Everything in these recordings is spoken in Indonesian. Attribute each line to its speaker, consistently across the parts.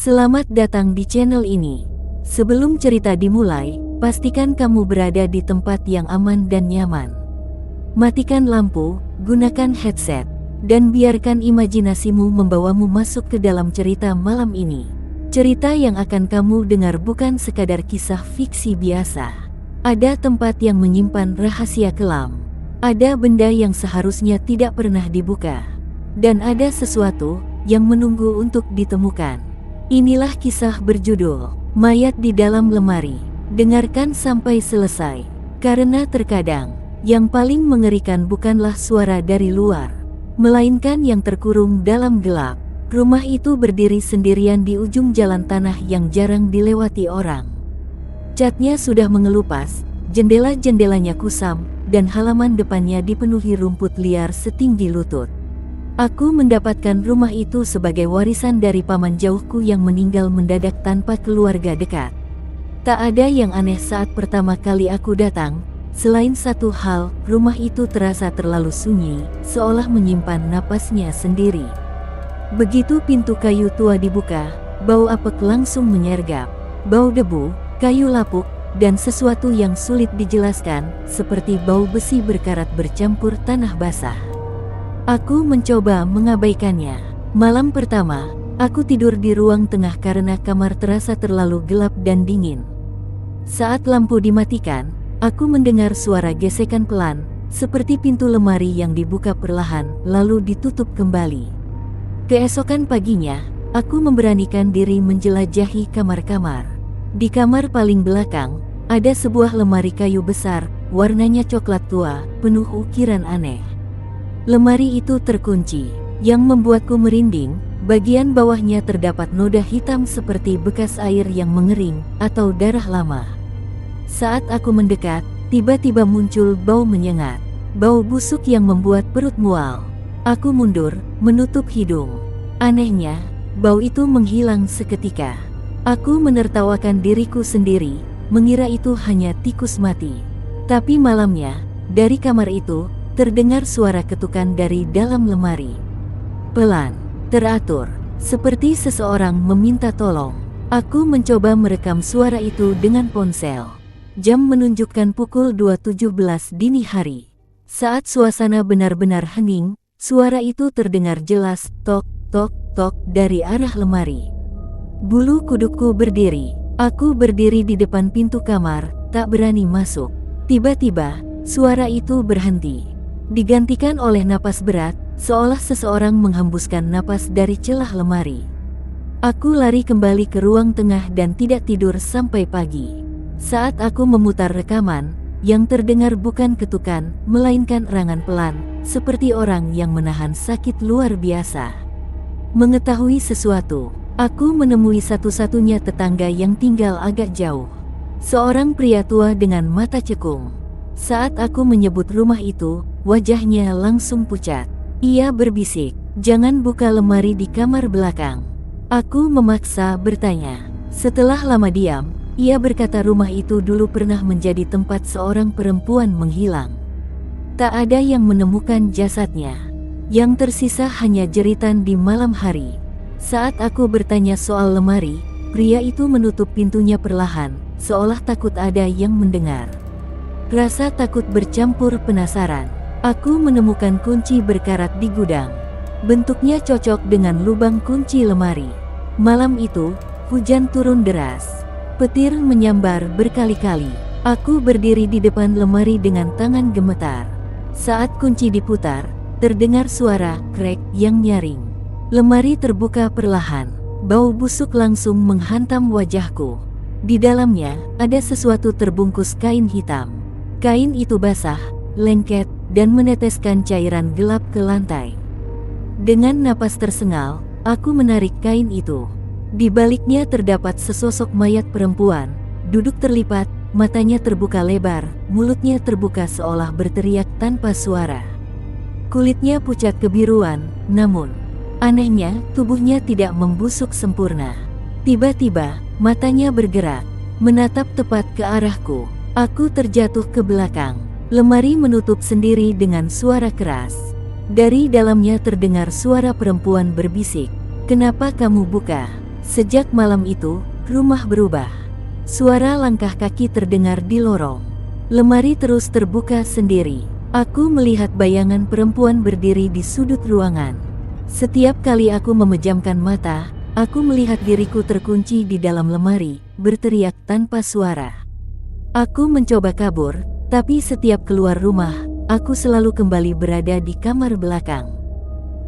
Speaker 1: Selamat datang di channel ini. Sebelum cerita dimulai, pastikan kamu berada di tempat yang aman dan nyaman. Matikan lampu, gunakan headset, dan biarkan imajinasimu membawamu masuk ke dalam cerita malam ini. Cerita yang akan kamu dengar bukan sekadar kisah fiksi biasa. Ada tempat yang menyimpan rahasia kelam. Ada benda yang seharusnya tidak pernah dibuka. Dan ada sesuatu yang menunggu untuk ditemukan. Inilah kisah berjudul Mayat di Dalam Lemari. Dengarkan sampai selesai, karena terkadang yang paling mengerikan bukanlah suara dari luar, melainkan yang terkurung dalam gelap. Rumah itu berdiri sendirian di ujung jalan tanah yang jarang dilewati orang. Catnya sudah mengelupas, jendela-jendelanya kusam, dan halaman depannya dipenuhi rumput liar setinggi lutut. Aku mendapatkan rumah itu sebagai warisan dari paman jauhku yang meninggal mendadak tanpa keluarga dekat. Tak ada yang aneh saat pertama kali aku datang, selain satu hal, rumah itu terasa terlalu sunyi, seolah menyimpan napasnya sendiri. Begitu pintu kayu tua dibuka, bau apek langsung menyergap. Bau debu, kayu lapuk, dan sesuatu yang sulit dijelaskan, seperti bau besi berkarat bercampur tanah basah. Aku mencoba mengabaikannya. Malam pertama, aku tidur di ruang tengah karena kamar terasa terlalu gelap dan dingin. Saat lampu dimatikan, aku mendengar suara gesekan pelan, seperti pintu lemari yang dibuka perlahan, lalu ditutup kembali. Keesokan paginya, aku memberanikan diri menjelajahi kamar-kamar. Di kamar paling belakang, ada sebuah lemari kayu besar, warnanya coklat tua, penuh ukiran aneh. Lemari itu terkunci, yang membuatku merinding. Bagian bawahnya terdapat noda hitam seperti bekas air yang mengering, atau darah lama. Saat aku mendekat, tiba-tiba muncul bau menyengat. Bau busuk yang membuat perut mual. Aku mundur, menutup hidung. Anehnya, bau itu menghilang seketika. Aku menertawakan diriku sendiri, mengira itu hanya tikus mati. Tapi malamnya, dari kamar itu, terdengar suara ketukan dari dalam lemari. Pelan, teratur, seperti seseorang meminta tolong. Aku mencoba merekam suara itu dengan ponsel. Jam menunjukkan pukul 2.17 dini hari. Saat suasana benar-benar hening, suara itu terdengar jelas, tok, tok, tok, dari arah lemari. Bulu kudukku berdiri. Aku berdiri di depan pintu kamar, tak berani masuk. Tiba-tiba, suara itu berhenti. Digantikan oleh napas berat, seolah seseorang menghembuskan napas dari celah lemari. Aku lari kembali ke ruang tengah dan tidak tidur sampai pagi. Saat aku memutar rekaman, yang terdengar bukan ketukan, melainkan erangan pelan, seperti orang yang menahan sakit luar biasa. Mengetahui sesuatu, aku menemui satu-satunya tetangga yang tinggal agak jauh. Seorang pria tua dengan mata cekung. Saat aku menyebut rumah itu, wajahnya langsung pucat. Ia berbisik, "Jangan buka lemari di kamar belakang." Aku memaksa bertanya. Setelah lama diam, ia berkata rumah itu dulu pernah menjadi tempat seorang perempuan menghilang. Tak ada yang menemukan jasadnya. Yang tersisa hanya jeritan di malam hari. Saat aku bertanya soal lemari, pria itu menutup pintunya perlahan, seolah takut ada yang mendengar. Rasa takut bercampur penasaran. Aku menemukan kunci berkarat di gudang. Bentuknya cocok dengan lubang kunci lemari. Malam itu, hujan turun deras. Petir menyambar berkali-kali. Aku berdiri di depan lemari dengan tangan gemetar. Saat kunci diputar, terdengar suara krek yang nyaring. Lemari terbuka perlahan. Bau busuk langsung menghantam wajahku. Di dalamnya, ada sesuatu terbungkus kain hitam. Kain itu basah, lengket, dan meneteskan cairan gelap ke lantai. Dengan napas tersengal, aku menarik kain itu. Di baliknya terdapat sesosok mayat perempuan, duduk terlipat, matanya terbuka lebar, mulutnya terbuka seolah berteriak tanpa suara. Kulitnya pucat kebiruan, namun anehnya tubuhnya tidak membusuk sempurna. Tiba-tiba, matanya bergerak, menatap tepat ke arahku. Aku terjatuh ke belakang. Lemari menutup sendiri dengan suara keras. Dari dalamnya terdengar suara perempuan berbisik. "Kenapa kamu buka?" Sejak malam itu, rumah berubah. Suara langkah kaki terdengar di lorong. Lemari terus terbuka sendiri. Aku melihat bayangan perempuan berdiri di sudut ruangan. Setiap kali aku memejamkan mata, aku melihat diriku terkunci di dalam lemari, berteriak tanpa suara. Aku mencoba kabur, tapi setiap keluar rumah, aku selalu kembali berada di kamar belakang.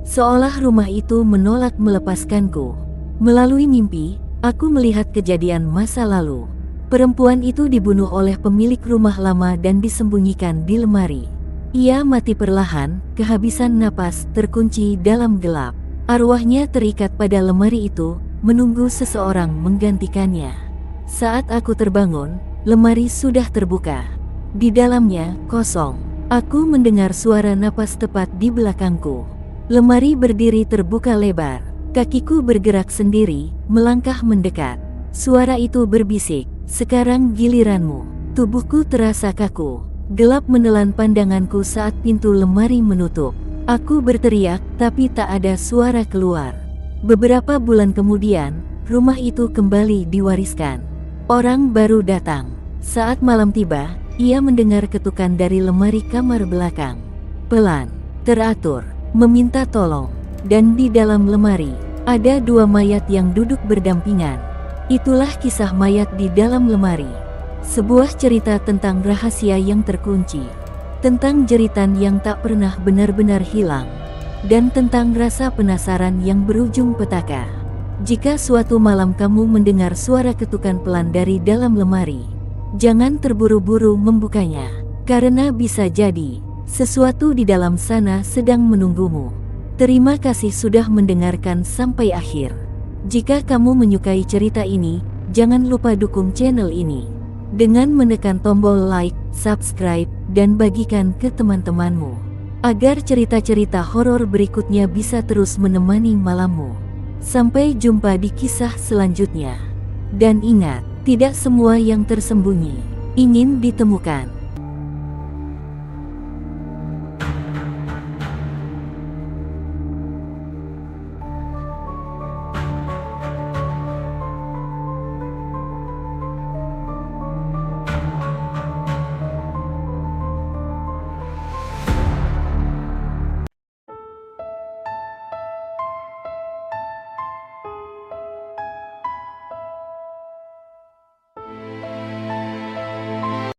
Speaker 1: Seolah rumah itu menolak melepaskanku. Melalui mimpi, aku melihat kejadian masa lalu. Perempuan itu dibunuh oleh pemilik rumah lama dan disembunyikan di lemari. Ia mati perlahan, kehabisan napas, terkunci dalam gelap. Arwahnya terikat pada lemari itu, menunggu seseorang menggantikannya. Saat aku terbangun, lemari sudah terbuka. Di dalamnya, kosong. Aku mendengar suara napas tepat di belakangku. Lemari berdiri terbuka lebar. Kakiku bergerak sendiri, melangkah mendekat. Suara itu berbisik, "Sekarang giliranmu." Tubuhku terasa kaku. Gelap menelan pandanganku saat pintu lemari menutup. Aku berteriak, tapi tak ada suara keluar. Beberapa bulan kemudian, rumah itu kembali diwariskan. Orang baru datang. Saat malam tiba, ia mendengar ketukan dari lemari kamar belakang. Pelan, teratur, meminta tolong. Dan di dalam lemari, ada 2 mayat yang duduk berdampingan. Itulah kisah mayat di dalam lemari. Sebuah cerita tentang rahasia yang terkunci. Tentang jeritan yang tak pernah benar-benar hilang. Dan tentang rasa penasaran yang berujung petaka. Jika suatu malam kamu mendengar suara ketukan pelan dari dalam lemari, jangan terburu-buru membukanya. Karena bisa jadi, sesuatu di dalam sana sedang menunggumu. Terima kasih sudah mendengarkan sampai akhir. Jika kamu menyukai cerita ini, jangan lupa dukung channel ini dengan menekan tombol like, subscribe, dan bagikan ke teman-temanmu, agar cerita-cerita horor berikutnya bisa terus menemani malammu. Sampai jumpa di kisah selanjutnya. Dan ingat, tidak semua yang tersembunyi ingin ditemukan.